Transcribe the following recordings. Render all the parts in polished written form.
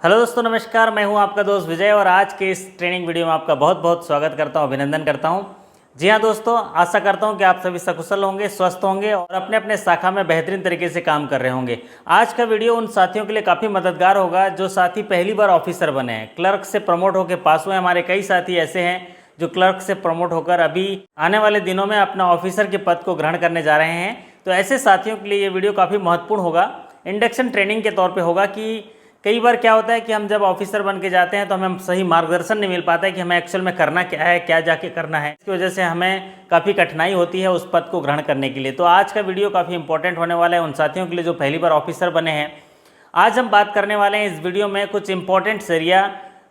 Hello दोस्तों, नमस्कार। मैं हूं आपका दोस्त विजय और आज के इस ट्रेनिंग वीडियो में आपका बहुत बहुत स्वागत करता हूं, अभिनंदन करता हूं। जी हां दोस्तों, आशा करता हूं कि आप सभी सकुशल होंगे, स्वस्थ होंगे और अपने अपने शाखा में बेहतरीन तरीके से काम कर रहे होंगे। आज का वीडियो उन साथियों के लिए काफ़ी मददगार होगा जो साथी पहली बार ऑफिसर बने हैं, क्लर्क से प्रमोट होकर पास हुए। हमारे कई साथी ऐसे हैं जो क्लर्क से प्रमोट होकर अभी आने वाले दिनों में अपना ऑफिसर के पद को ग्रहण करने जा रहे हैं। तो ऐसे साथियों के लिए ये वीडियो काफ़ी महत्वपूर्ण होगा। इंडक्शन ट्रेनिंग के तौर पे होगा कि कई बार क्या होता है कि हम जब ऑफिसर बन के जाते हैं तो हमें सही मार्गदर्शन नहीं मिल पाता है कि हमें एक्चुअल में करना क्या है, क्या जाके करना है। इसकी वजह से हमें काफ़ी कठिनाई होती है उस पद को ग्रहण करने के लिए। तो आज का वीडियो काफ़ी इंपॉर्टेंट होने वाला है उन साथियों के लिए जो पहली बार ऑफिसर बने हैं। आज हम बात करने वाले हैं इस वीडियो में कुछ इंपॉर्टेंट एरिया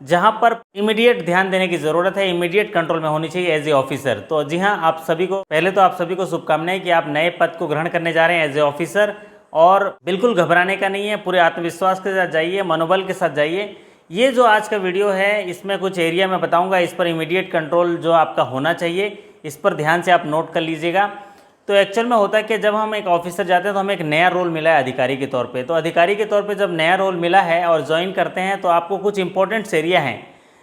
जहां पर इमीडिएट ध्यान देने की ज़रूरत है, इमीडिएट कंट्रोल में होनी चाहिए एज ए ऑफिसर। तो जी हाँ, आप सभी को पहले तो आप सभी को शुभकामनाएं कि आप नए पद को ग्रहण करने जा रहे हैं एज ए ऑफिसर। और बिल्कुल घबराने का नहीं है, पूरे आत्मविश्वास के साथ जाइए, मनोबल के साथ जाइए। ये जो आज का वीडियो है इसमें कुछ एरिया मैं बताऊंगा, इस पर इमीडिएट कंट्रोल जो आपका होना चाहिए, इस पर ध्यान से आप नोट कर लीजिएगा। तो एक्चुअल में होता है कि जब हम एक ऑफिसर जाते हैं तो हमें एक नया रोल मिला है अधिकारी के तौर पे। तो अधिकारी के तौर पे जब नया रोल मिला है और ज्वाइन करते हैं तो आपको कुछ इंपॉर्टेंट एरिया हैं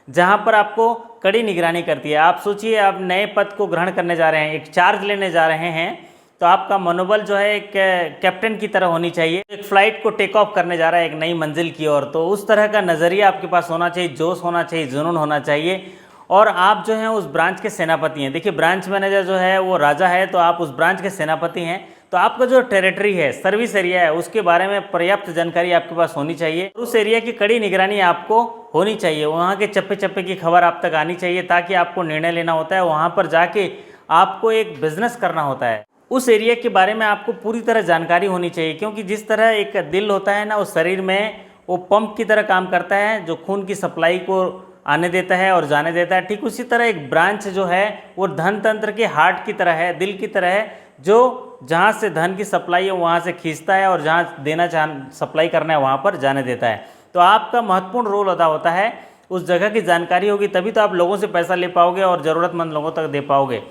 जहाँ पर आपको कड़ी निगरानी करती है। आप सोचिए, आप नए पद को ग्रहण करने जा रहे हैं, एक चार्ज लेने जा रहे हैं, तो आपका मनोबल जो है एक कैप्टन की तरह होनी चाहिए। एक फ्लाइट को टेक ऑफ करने जा रहा है एक नई मंजिल की ओर, तो उस तरह का नज़रिया आपके पास होना चाहिए, जोश होना चाहिए, जुनून होना चाहिए। और आप जो हैं उस ब्रांच के सेनापति हैं। देखिए, ब्रांच मैनेजर जो है वो राजा है, तो आप उस ब्रांच के सेनापति हैं। तो आपका जो टेरिटरी है, सर्विस एरिया है, उसके बारे में पर्याप्त जानकारी आपके पास होनी चाहिए। उस एरिया की कड़ी निगरानी आपको होनी चाहिए, वहाँ के चप्पे चप्पे की खबर आप तक आनी चाहिए, ताकि आपको निर्णय लेना होता है, वहाँ पर जाके आपको एक बिजनेस करना होता है। उस एरिया के बारे में आपको पूरी तरह जानकारी होनी चाहिए, क्योंकि जिस तरह एक दिल होता है ना, उस शरीर में वो पंप की तरह काम करता है जो खून की सप्लाई को आने देता है और जाने देता है। ठीक उसी तरह एक ब्रांच जो है वो धन तंत्र के हार्ट की तरह है, दिल की तरह है, जो जहाँ से धन की सप्लाई है वहाँ से खींचता है और जहाँ देना सप्लाई करना है वहाँ पर जाने देता है। तो आपका महत्वपूर्ण रोल अदा होता है। उस जगह की जानकारी होगी तभी तो आप लोगों से पैसा ले पाओगे और ज़रूरतमंद लोगों तक दे पाओगे।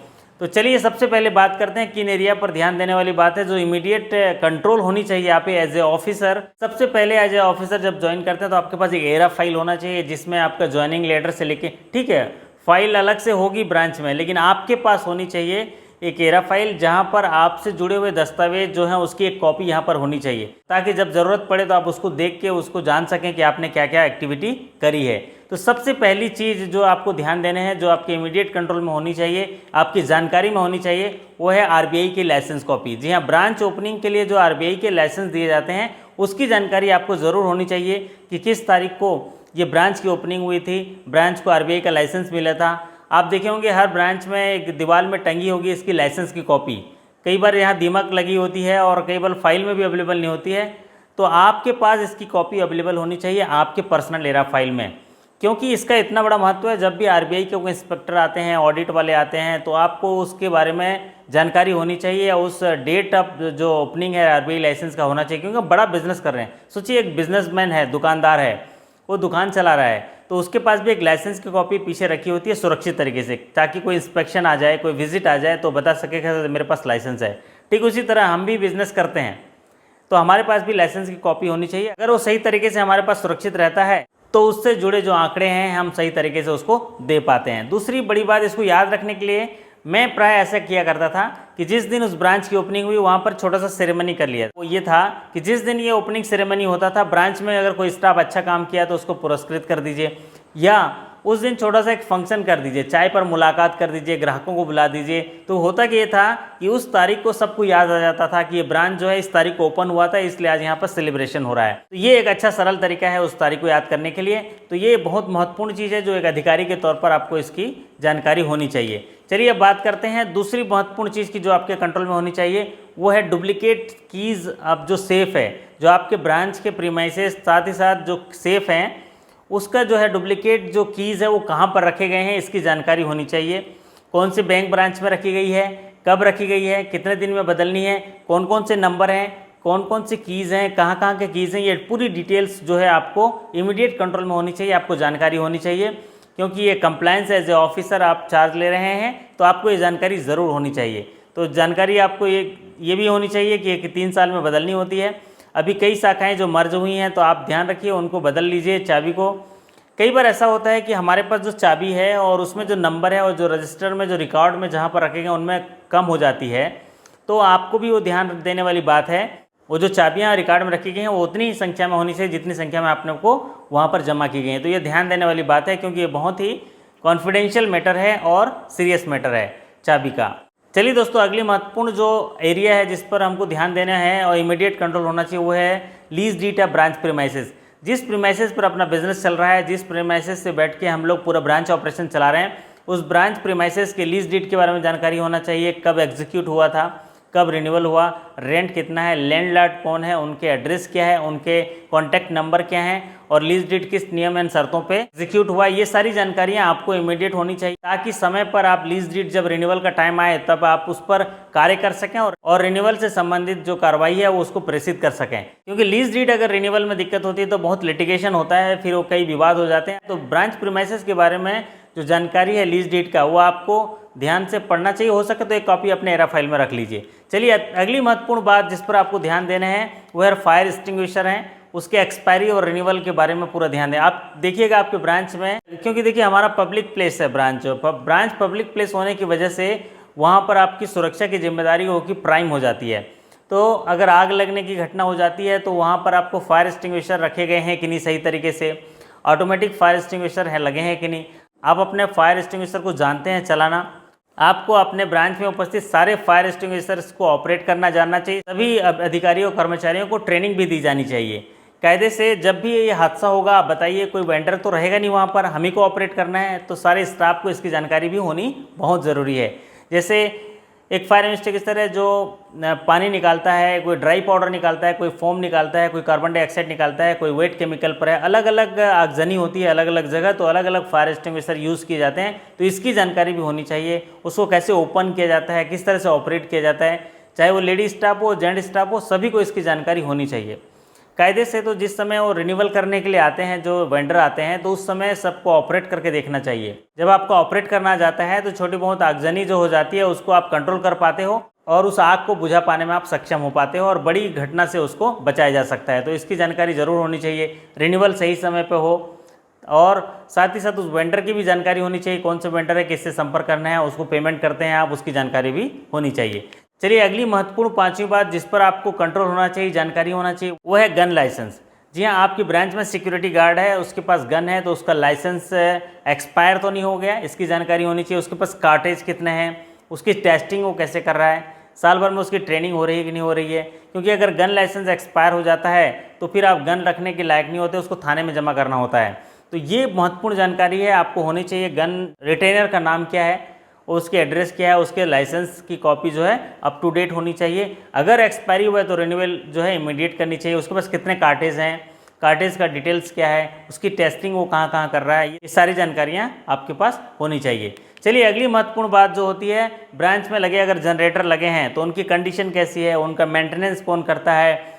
तो चलिए सबसे पहले बात करते हैं किन एरिया पर ध्यान देने वाली बात है जो इमीडिएट कंट्रोल होनी चाहिए आप एज ए ऑफिसर। सबसे पहले एज ए ऑफिसर जब ज्वाइन करते हैं तो आपके पास एक एरा फाइल होना चाहिए जिसमें आपका ज्वाइनिंग लेटर से लेके, ठीक है, फाइल अलग से होगी ब्रांच में, लेकिन आपके पास होनी चाहिए एक एरा फाइल जहां पर आपसे जुड़े हुए दस्तावेज जो हैं उसकी एक कॉपी यहां पर होनी चाहिए, ताकि जब ज़रूरत पड़े तो आप उसको देख के उसको जान सकें कि आपने क्या क्या एक्टिविटी करी है। तो सबसे पहली चीज़ जो आपको ध्यान देने हैं, जो आपके इमीडिएट कंट्रोल में होनी चाहिए, आपकी जानकारी में होनी चाहिए, वो है आरबीआई की लाइसेंस कॉपी। जी हाँ, ब्रांच ओपनिंग के लिए जो आरबीआई के लाइसेंस दिए जाते हैं उसकी जानकारी आपको ज़रूर होनी चाहिए कि किस तारीख को ये ब्रांच की ओपनिंग हुई थी, ब्रांच को आरबीआई का लाइसेंस मिला था। आप देखे होंगे हर ब्रांच में एक दीवार में टंगी होगी इसकी लाइसेंस की कॉपी। कई बार यहाँ दीमक लगी होती है और कई बार फाइल में भी अवेलेबल नहीं होती है, तो आपके पास इसकी कॉपी अवेलेबल होनी चाहिए आपके पर्सनल एरा फाइल में। क्योंकि इसका इतना बड़ा महत्व है, जब भी आरबीआई के कोई इंस्पेक्टर आते हैं, ऑडिट वाले आते हैं, तो आपको उसके बारे में जानकारी होनी चाहिए। उस डेट ऑफ जो ओपनिंग है आरबीआई लाइसेंस का होना चाहिए, क्योंकि बड़ा बिजनेस कर रहे हैं। सोचिए, एक बिजनेसमैन है, दुकानदार है, वो दुकान चला रहा है, तो उसके पास भी एक लाइसेंस की कॉपी पीछे रखी होती है सुरक्षित तरीके से, ताकि कोई इंस्पेक्शन आ जाए, कोई विजिट आ जाए तो बता सके कि मेरे पास लाइसेंस है। ठीक उसी तरह हम भी बिजनेस करते हैं तो हमारे पास भी लाइसेंस की कॉपी होनी चाहिए। अगर वो सही तरीके से हमारे पास सुरक्षित रहता है तो उससे जुड़े जो आंकड़े हैं हम सही तरीके से उसको दे पाते हैं। दूसरी बड़ी बात, इसको याद रखने के लिए मैं प्राय ऐसा किया करता था कि जिस दिन उस ब्रांच की ओपनिंग हुई वहाँ पर छोटा सा सेरेमनी कर लिया। वो ये था कि जिस दिन ये ओपनिंग सेरेमनी होता था, ब्रांच में अगर कोई स्टाफ अच्छा काम किया तो उसको पुरस्कृत कर दीजिए, या उस दिन छोटा सा एक फंक्शन कर दीजिए, चाय पर मुलाकात कर दीजिए, ग्राहकों को बुला दीजिए। तो होता कि ये था कि उस तारीख को सबको याद आ जाता था कि ये ब्रांच जो है इस तारीख को ओपन हुआ था, इसलिए आज यहाँ पर सेलिब्रेशन हो रहा है। तो ये एक अच्छा सरल तरीका है उस तारीख को याद करने के लिए। तो ये बहुत महत्वपूर्ण चीज़ है जो एक अधिकारी के तौर पर आपको इसकी जानकारी होनी चाहिए। चलिए अब बात करते हैं दूसरी महत्वपूर्ण चीज़ की जो आपके कंट्रोल में होनी चाहिए, वो है डुप्लीकेट कीज़। अब जो सेफ़ है, जो आपके ब्रांच के प्रीमाइसेस, साथ ही साथ जो सेफ़ हैं, उसका जो है डुप्लीकेट जो कीज़ है वो कहाँ पर रखे गए हैं इसकी जानकारी होनी चाहिए। कौन से बैंक ब्रांच में रखी गई है, कब रखी गई है, कितने दिन में बदलनी है, कौन कौन से नंबर हैं, कौन कौन से कीज़ हैं, कहाँ कहाँ के कीज़ हैं, ये पूरी डिटेल्स जो है आपको इमीडिएट कंट्रोल में होनी चाहिए, आपको जानकारी होनी चाहिए। क्योंकि ये कंप्लायंस एज ए ऑफिसर आप चार्ज ले रहे हैं तो आपको ये जानकारी ज़रूर होनी चाहिए। तो जानकारी आपको ये भी होनी चाहिए कि 3 साल में बदलनी होती है। अभी कई शाखाएं जो मर्ज हुई हैं, तो आप ध्यान रखिए उनको बदल लीजिए चाबी को। कई बार ऐसा होता है कि हमारे पास जो चाबी है और उसमें जो नंबर है और जो रजिस्टर में जो रिकॉर्ड में जहाँ पर रखे गए उनमें कम हो जाती है, तो आपको भी वो ध्यान देने वाली बात है। वो जो चाबियाँ रिकॉर्ड में रखी गई हैं वो उतनी ही संख्या में होनी चाहिए जितनी संख्या में आपने को वहाँ पर जमा की गई है। तो ये ध्यान देने वाली बात है, क्योंकि ये बहुत ही कॉन्फिडेंशियल मैटर है और सीरियस मैटर है चाबी का। चलिए दोस्तों, अगली महत्वपूर्ण जो एरिया है जिस पर हमको ध्यान देना है और इमीडिएट कंट्रोल होना चाहिए वो है लीज डीड या ब्रांच प्रीमाइसेस। जिस प्रीमाइसेस पर अपना बिजनेस चल रहा है, जिस प्रीमाइसेस से बैठ के हम लोग पूरा ब्रांच ऑपरेशन चला रहे हैं, उस ब्रांच प्रीमाइसेस के लीज डीड के बारे में जानकारी होना चाहिए। कब एग्जीक्यूट हुआ था, कब रिन्यूअल हुआ, रेंट कितना है, लैंडलॉर्ड कौन है, उनके एड्रेस क्या है, उनके कॉन्टैक्ट नंबर क्या हैं और लीज डीड किस नियम एंड शर्तों पे एग्जीक्यूट हुआ। ये सारी जानकारियां आपको इमीडिएट होनी चाहिए, ताकि समय पर आप लीज डीड जब रिन्यूअल का टाइम आए तब आप उस पर कार्य कर सकें और रिन्यूअल से संबंधित जो कार्रवाई है वो उसको प्रेषित कर सकें। क्योंकि लीज डीड अगर रिन्यूअल में दिक्कत होती है तो बहुत लिटिगेशन होता है, फिर वो कई विवाद हो जाते हैं। तो ब्रांच प्रीमाइसेस के बारे में जो जानकारी है लीज डीड का, वो आपको ध्यान से पढ़ना चाहिए। हो सके तो एक कॉपी अपने एरा फाइल में रख लीजिए। चलिए, अगली महत्वपूर्ण बात जिस पर आपको ध्यान देना है वो है फायर एक्सटिंग्विशर हैं, उसके एक्सपायरी और रिन्यूअल के बारे में पूरा ध्यान दें। आप देखिएगा आपके ब्रांच में, क्योंकि देखिए हमारा पब्लिक प्लेस है ब्रांच पब्लिक प्लेस होने की वजह से वहाँ पर आपकी सुरक्षा की जिम्मेदारी होगी प्राइम हो जाती है। तो अगर आग लगने की घटना हो जाती है तो वहाँ पर आपको फायर एक्सटिंग्विशर रखे गए हैं कि नहीं सही तरीके से, ऑटोमेटिक फायर एक्सटिंग्विशर है लगे हैं कि नहीं, आप अपने फायर एक्सटिंग्विशर को जानते हैं चलाना। आपको अपने ब्रांच में उपस्थित सारे फायर एक्सटिंग्विशर्स को ऑपरेट करना जानना चाहिए। सभी अधिकारियों कर्मचारियों को ट्रेनिंग भी दी जानी चाहिए कायदे से। जब भी ये हादसा होगा, आप बताइए, कोई वेंडर तो रहेगा नहीं वहाँ पर, हम ही को ऑपरेट करना है, तो सारे स्टाफ को इसकी जानकारी भी होनी बहुत ज़रूरी है। जैसे एक फायर एक्सटिंग्विशर है जो पानी निकालता है, कोई ड्राई पाउडर निकालता है, कोई फोम निकालता है, कोई कार्बन डाइऑक्साइड निकालता है, कोई वेट केमिकल पर है, अलग अलग आगजनी होती है अलग अलग जगह, तो अलग अलग फायर एक्सटिंग्विशर यूज़ किए जाते हैं। तो इसकी जानकारी भी होनी चाहिए, उसको कैसे ओपन किया जाता है, किस तरह से ऑपरेट किया जाता है, चाहे वो लेडी स्टाफ हो जेंट स्टाफ हो, सभी को इसकी जानकारी होनी चाहिए कायदे से। तो जिस समय वो रिन्यूअल करने के लिए आते हैं, जो वेंडर आते हैं, तो उस समय सबको ऑपरेट करके देखना चाहिए। जब आपको ऑपरेट करना जाता है तो छोटी बहुत आगजनी जो हो जाती है उसको आप कंट्रोल कर पाते हो और उस आग को बुझा पाने में आप सक्षम हो पाते हो और बड़ी घटना से उसको बचाया जा सकता है। तो इसकी जानकारी ज़रूर होनी चाहिए, रिन्यूअल सही समय पर हो, और साथ ही साथ उस वेंडर की भी जानकारी होनी चाहिए, कौन से वेंडर है, किससे संपर्क करना है, उसको पेमेंट करते हैं आप, उसकी जानकारी भी होनी चाहिए। चलिए, अगली महत्वपूर्ण पांचवी बात जिस पर आपको कंट्रोल होना चाहिए, जानकारी होना चाहिए, वो है गन लाइसेंस। जी हाँ, आपकी ब्रांच में सिक्योरिटी गार्ड है, उसके पास गन है, तो उसका लाइसेंस एक्सपायर तो नहीं हो गया, इसकी जानकारी होनी चाहिए। उसके पास कार्टेज कितने हैं, उसकी टेस्टिंग वो कैसे कर रहा है, साल भर में उसकी ट्रेनिंग हो रही है कि नहीं हो रही है। क्योंकि अगर गन लाइसेंस एक्सपायर हो जाता है तो फिर आप गन रखने के लायक नहीं होते, उसको थाने में जमा करना होता है। तो ये महत्वपूर्ण जानकारी है, आपको होनी चाहिए। गन रिटेनर का नाम क्या है, उसके एड्रेस क्या है, उसके लाइसेंस की कॉपी जो है अप टू डेट होनी चाहिए। अगर एक्सपायरी हुआ है तो रिन्यूअल जो है इमीडिएट करनी चाहिए। उसके पास कितने कार्टेज हैं, कार्टेज का डिटेल्स क्या है, उसकी टेस्टिंग वो कहाँ कहाँ कर रहा है, ये सारी जानकारियाँ आपके पास होनी चाहिए। चलिए, अगली महत्वपूर्ण बात जो होती है, ब्रांच में लगे अगर जनरेटर लगे हैं तो उनकी कंडीशन कैसी है, उनका मेंटेनेंस कौन करता है,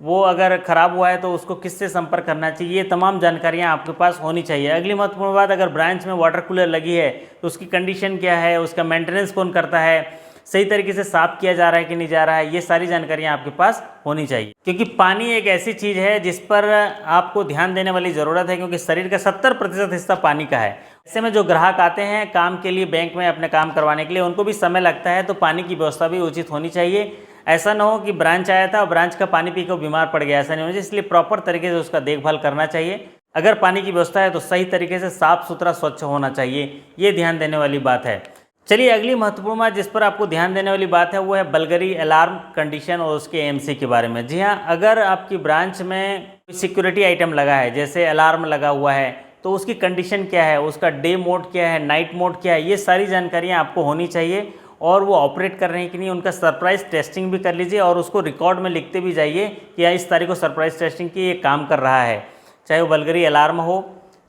वो अगर ख़राब हुआ है तो उसको किससे संपर्क करना चाहिए, ये तमाम जानकारियाँ आपके पास होनी चाहिए। अगली महत्वपूर्ण बात, अगर ब्रांच में वाटर कूलर लगी है तो उसकी कंडीशन क्या है, उसका मेंटेनेंस कौन करता है, सही तरीके से साफ किया जा रहा है कि नहीं जा रहा है, ये सारी जानकारियाँ आपके पास होनी चाहिए। क्योंकि पानी एक ऐसी चीज़ है जिस पर आपको ध्यान देने वाली ज़रूरत है, क्योंकि शरीर का 70% हिस्सा पानी का है। ऐसे में जो ग्राहक आते हैं काम के लिए बैंक में अपने काम करवाने के लिए, उनको भी समय लगता है, तो पानी की व्यवस्था भी उचित होनी चाहिए। ऐसा ना हो कि ब्रांच आया था और ब्रांच का पानी पीकर बीमार पड़ गया, ऐसा नहीं होना चाहिए। इसलिए प्रॉपर तरीके से उसका देखभाल करना चाहिए। अगर पानी की व्यवस्था है तो सही तरीके से साफ सुथरा स्वच्छ होना चाहिए, ये ध्यान देने वाली बात है। चलिए, अगली महत्वपूर्ण बात जिस पर आपको ध्यान देने वाली बात है वो है बल्गरी अलार्म कंडीशन और उसके एएमसी के बारे में। जी हाँ, अगर आपकी ब्रांच में कोई सिक्योरिटी आइटम लगा है, जैसे अलार्म लगा हुआ है, तो उसकी कंडीशन क्या है, उसका डे मोड क्या है, नाइट मोड क्या है, ये सारी जानकारियाँ आपको होनी चाहिए। और वो ऑपरेट कर रहे हैं कि नहीं, उनका सरप्राइज टेस्टिंग भी कर लीजिए और उसको रिकॉर्ड में लिखते भी जाइए कि इस तारीख को सरप्राइज टेस्टिंग की ये काम कर रहा है। चाहे वो बल्गरी अलार्म हो,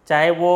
चाहे वो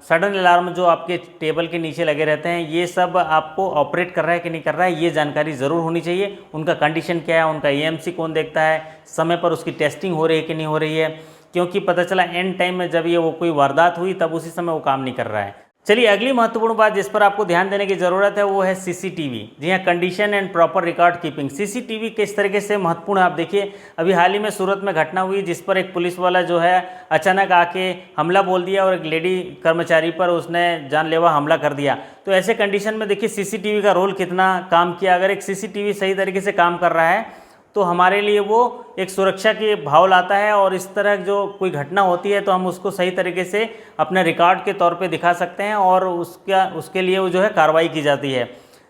सडन अलार्म जो आपके टेबल के नीचे लगे रहते हैं, ये सब आपको ऑपरेट कर रहा है कि नहीं कर रहा है, ये जानकारी ज़रूर होनी चाहिए। उनका कंडीशन क्या है, उनका एएमसी कौन देखता है, समय पर उसकी टेस्टिंग हो रही है कि नहीं हो रही है। क्योंकि पता चला एंड टाइम में जब ये वो कोई वारदात हुई तब उसी समय वो काम नहीं कर रहा है। चलिए अगली महत्वपूर्ण बात जिस पर आपको ध्यान देने की ज़रूरत है वो है सीसीटीवी। जी हाँ, condition and proper record keeping. CCTV किस तरीके से महत्वपूर्ण है आप देखिए, अभी हाल ही में सूरत में घटना हुई जिस पर एक पुलिस वाला जो है अचानक आके हमला बोल दिया और एक लेडी कर्मचारी पर उसने जानलेवा हमला कर दिया। तो ऐसे कंडीशन में देखिए सीसीटीवी का रोल कितना काम किया। अगर एक सीसीटीवी सही तरीके से काम कर रहा है तो हमारे लिए वो एक सुरक्षा की भाव लाता है और इस तरह जो कोई घटना होती है तो हम उसको सही तरीके से अपने रिकॉर्ड के तौर पे दिखा सकते हैं और उसके लिए वो जो है कार्रवाई की जाती है।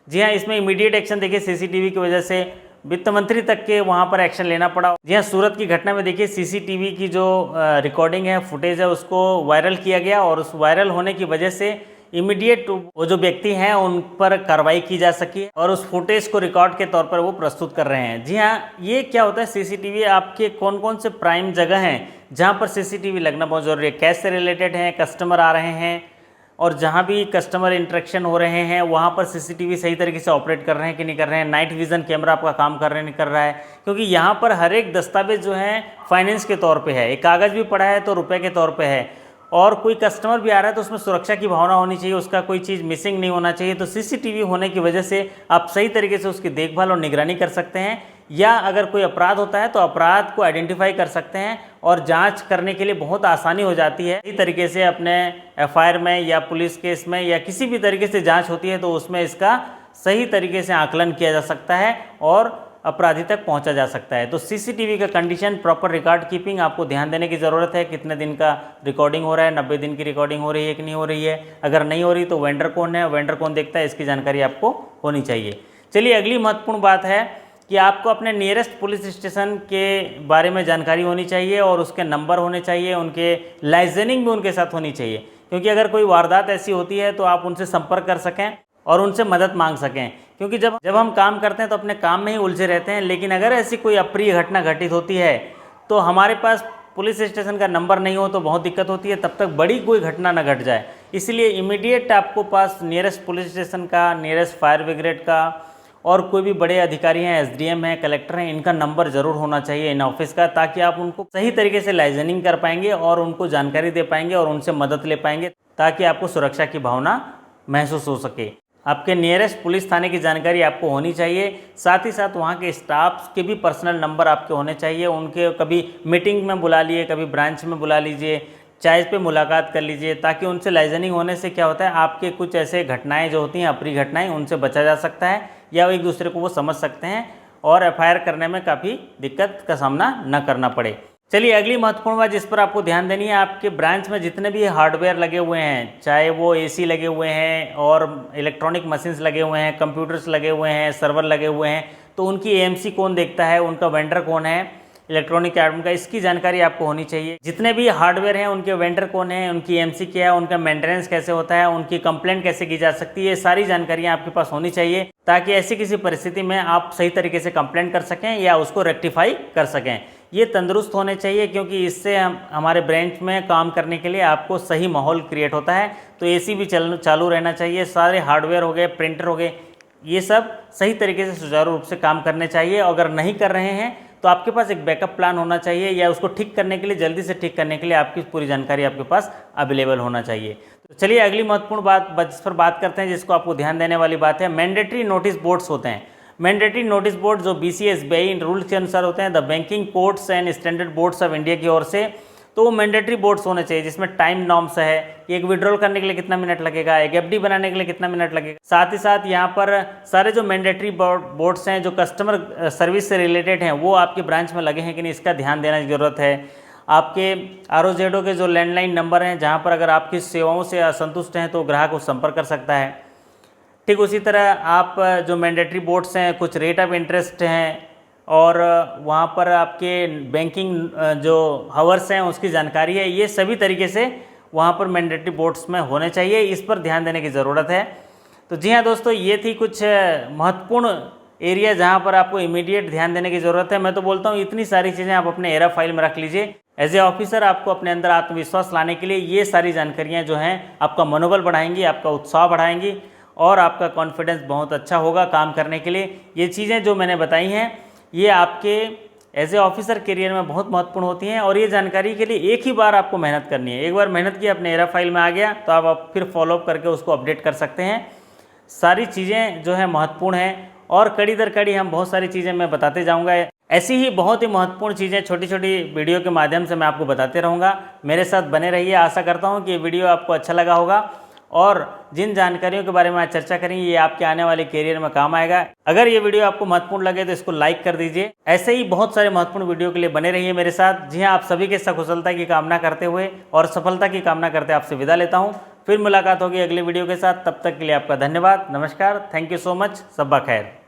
जी हाँ, इसमें इमीडिएट एक्शन देखिए सीसीटीवी की वजह से वित्त मंत्री तक के वहाँ पर एक्शन लेना पड़ा। जी हाँ, सूरत की घटना में देखिए सीसीटीवी की जो रिकॉर्डिंग है, फुटेज है, उसको वायरल किया गया और उस वायरल होने की वजह से इमीडिएट वो जो व्यक्ति हैं उन पर कार्रवाई की जा सकी और उस फुटेज को रिकॉर्ड के तौर पर वो प्रस्तुत कर रहे हैं। जी हाँ, ये क्या होता है सीसीटीवी आपके कौन कौन से प्राइम जगह हैं जहाँ पर सीसीटीवी लगना बहुत ज़रूरी है। कैश से रिलेटेड हैं, कस्टमर आ रहे हैं और जहाँ भी कस्टमर इंटरेक्शन हो रहे हैं वहाँ पर सीसीटीवी सही तरीके से ऑपरेट कर रहे हैं कि नहीं कर रहे हैं। नाइट विजन कैमरा आपका काम कर रहे हैं नहीं कर रहा है, क्योंकि यहाँ पर हर एक दस्तावेज जो है फाइनेंस के तौर पे है। एक कागज़ भी पड़ा है तो रुपए के तौर पे है और कोई कस्टमर भी आ रहा है तो उसमें सुरक्षा की भावना होनी चाहिए, उसका कोई चीज़ मिसिंग नहीं होना चाहिए। तो सीसीटीवी होने की वजह से आप सही तरीके से उसकी देखभाल और निगरानी कर सकते हैं, या अगर कोई अपराध होता है तो अपराध को आइडेंटिफाई कर सकते हैं और जांच करने के लिए बहुत आसानी हो जाती है। इसी तरीके से अपने एफआईआर में या पुलिस केस में या किसी भी तरीके से जांच होती है तो उसमें इसका सही तरीके से आकलन किया जा सकता है और अपराधी तक पहुंचा जा सकता है। तो सीसीटीवी का कंडीशन, प्रॉपर रिकॉर्ड कीपिंग आपको ध्यान देने की ज़रूरत है। कितने दिन का रिकॉर्डिंग हो रहा है, 90 दिन की रिकॉर्डिंग हो रही है कि नहीं हो रही है। अगर नहीं हो रही तो वेंडर कौन है, वेंडर कौन देखता है, इसकी जानकारी आपको होनी चाहिए। चलिए अगली महत्वपूर्ण बात है कि आपको अपने नियरेस्ट पुलिस स्टेशन के बारे में जानकारी होनी चाहिए और उसके नंबर होने चाहिए, उनके लाइसेंसिंग भी उनके साथ होनी चाहिए, क्योंकि अगर कोई वारदात ऐसी होती है तो आप उनसे संपर्क कर सकें और उनसे मदद मांग सकें। क्योंकि जब हम काम करते हैं तो अपने काम में ही उलझे रहते हैं, लेकिन अगर ऐसी कोई अप्रिय घटना घटित होती है तो हमारे पास पुलिस स्टेशन का नंबर नहीं हो तो बहुत दिक्कत होती है, तब तक बड़ी कोई घटना न घट जाए। इसलिए इमीडिएट आपको पास नियरेस्ट पुलिस स्टेशन का, नियरेस्ट फायर ब्रिगेड का और कोई भी बड़े अधिकारी हैं, एसडीएम हैं, कलेक्टर हैं, इनका नंबर ज़रूर होना चाहिए इन ऑफिस का, ताकि आप उनको सही तरीके से लाइसेंसिंग कर पाएंगे और उनको जानकारी दे पाएंगे और उनसे मदद ले पाएंगे, ताकि आपको सुरक्षा की भावना महसूस हो सके। आपके नियरेस्ट पुलिस थाने की जानकारी आपको होनी चाहिए, साथ ही साथ वहाँ के स्टाफ के भी पर्सनल नंबर आपके होने चाहिए। उनके कभी मीटिंग में बुला लिए, कभी ब्रांच में बुला लीजिए, चाय पे मुलाकात कर लीजिए, ताकि उनसे लाइसेंसिंग होने से क्या होता है आपके कुछ ऐसे घटनाएं जो होती हैं, अप्रिय घटनाएं, उनसे बचा जा सकता है या एक दूसरे को वो समझ सकते हैं और एफआईआर करने में काफ़ी दिक्कत का सामना न करना पड़े। चलिए अगली महत्वपूर्ण बात जिस पर आपको ध्यान देनी है, आपके ब्रांच में जितने भी हार्डवेयर लगे हुए हैं, चाहे वो एसी लगे हुए हैं और इलेक्ट्रॉनिक मशीन्स लगे हुए हैं, कंप्यूटर्स लगे हुए हैं, सर्वर लगे हुए हैं, तो उनकी एएमसी कौन देखता है, उनका वेंडर कौन है इलेक्ट्रॉनिक आइटम का, इसकी जानकारी आपको होनी चाहिए। जितने भी हार्डवेयर हैं उनके वेंडर कौन है, उनकी एएमसी क्या है, उनका मेंटेनेंस कैसे होता है, उनकी कंप्लेंट कैसे की जा सकती है, ये सारी जानकारियां आपके पास होनी चाहिए, ताकि ऐसी किसी परिस्थिति में आप सही तरीके से कंप्लेंट कर सकें या उसको रेक्टिफाई कर सकें। ये तंदुरुस्त होने चाहिए, क्योंकि इससे हमारे ब्रांच में काम करने के लिए आपको सही माहौल क्रिएट होता है। तो एसी भी चालू रहना चाहिए, सारे हार्डवेयर हो गए, प्रिंटर हो गए, ये सब सही तरीके से सुचारू रूप से काम करने चाहिए। अगर नहीं कर रहे हैं तो आपके पास एक बैकअप प्लान होना चाहिए, या उसको ठीक करने के लिए, जल्दी से ठीक करने के लिए आपकी पूरी जानकारी आपके पास अवेलेबल होना चाहिए। तो चलिए अगली महत्वपूर्ण बात जिस पर बात करते हैं, जिसको आपको ध्यान देने वाली बात है, मैंडेटरी नोटिस बोर्ड्स होते हैं। मैंडेटरी नोटिस बोर्ड जो BCSBI रूल्स के अनुसार होते हैं, the banking codes and standard boards of India की ओर से, तो वो मैंडेटरी बोर्ड्स होने चाहिए, जिसमें टाइम नॉर्म्स है, एक विड्रॉल करने के लिए कितना मिनट लगेगा, एक FD बनाने के लिए कितना मिनट लगेगा। साथ ही साथ यहाँ पर सारे जो मैंडेटरी बोर्ड्स हैं जो कस्टमर सर्विस से रिलेटेड हैं, वो आपके ब्रांच में लगे हैं कि नहीं, इसका ध्यान देने की ज़रूरत है। आपके ROZO के जो लैंडलाइन नंबर हैं, जहाँ पर अगर आपकी सेवाओं से असंतुष्ट हैं तो ग्राहक उस संपर्क कर सकता है। ठीक उसी तरह आप जो मैंडेटरी बोर्ड्स हैं, कुछ रेट ऑफ इंटरेस्ट हैं और वहाँ पर आपके बैंकिंग जो हावर्स हैं उसकी जानकारी है, ये सभी तरीके से वहाँ पर मैंडेटरी बोर्ड्स में होने चाहिए, इस पर ध्यान देने की ज़रूरत है। तो जी हाँ दोस्तों, ये थी कुछ महत्वपूर्ण एरिया जहाँ पर आपको इमीडिएट ध्यान देने की ज़रूरत है। मैं तो बोलता हूँ इतनी सारी चीज़ें आप अपने एरा फाइल में रख लीजिए। एज ए ऑफिसर आपको अपने अंदर आत्मविश्वास लाने के लिए ये सारी जानकारियाँ जो हैं आपका मनोबल बढ़ाएंगी, आपका उत्साह बढ़ाएंगी और आपका कॉन्फिडेंस बहुत अच्छा होगा काम करने के लिए। ये चीज़ें जो मैंने बताई हैं ये आपके एज ए ऑफिसर करियर में बहुत महत्वपूर्ण होती हैं और ये जानकारी के लिए एक ही बार आपको मेहनत करनी है। एक बार मेहनत की, अपने एरा फाइल में आ गया तो आप फिर फॉलोअप करके उसको अपडेट कर सकते हैं। सारी चीज़ें जो है महत्वपूर्ण हैं और कड़ी दर कड़ी हम बहुत सारी चीज़ें मैं बताते जाऊँगा। ऐसी ही बहुत ही महत्वपूर्ण चीज़ें छोटी छोटी वीडियो के माध्यम से मैं आपको बताते रहूँगा। मेरे साथ बने रहिए। आशा करता हूँ कि ये वीडियो आपको अच्छा लगा होगा और जिन जानकारियों के बारे में आज चर्चा करेंगे ये आपके आने वाले करियर में काम आएगा। अगर ये वीडियो आपको महत्वपूर्ण लगे तो इसको लाइक कर दीजिए। ऐसे ही बहुत सारे महत्वपूर्ण वीडियो के लिए बने रहिए मेरे साथ। जी हाँ, आप सभी के सकुशलता की कामना करते हुए और सफलता की कामना करते आपसे विदा लेता हूँ। फिर मुलाकात होगी अगले वीडियो के साथ। तब तक के लिए आपका धन्यवाद। नमस्कार। Thank you so much. सब्बा खैर।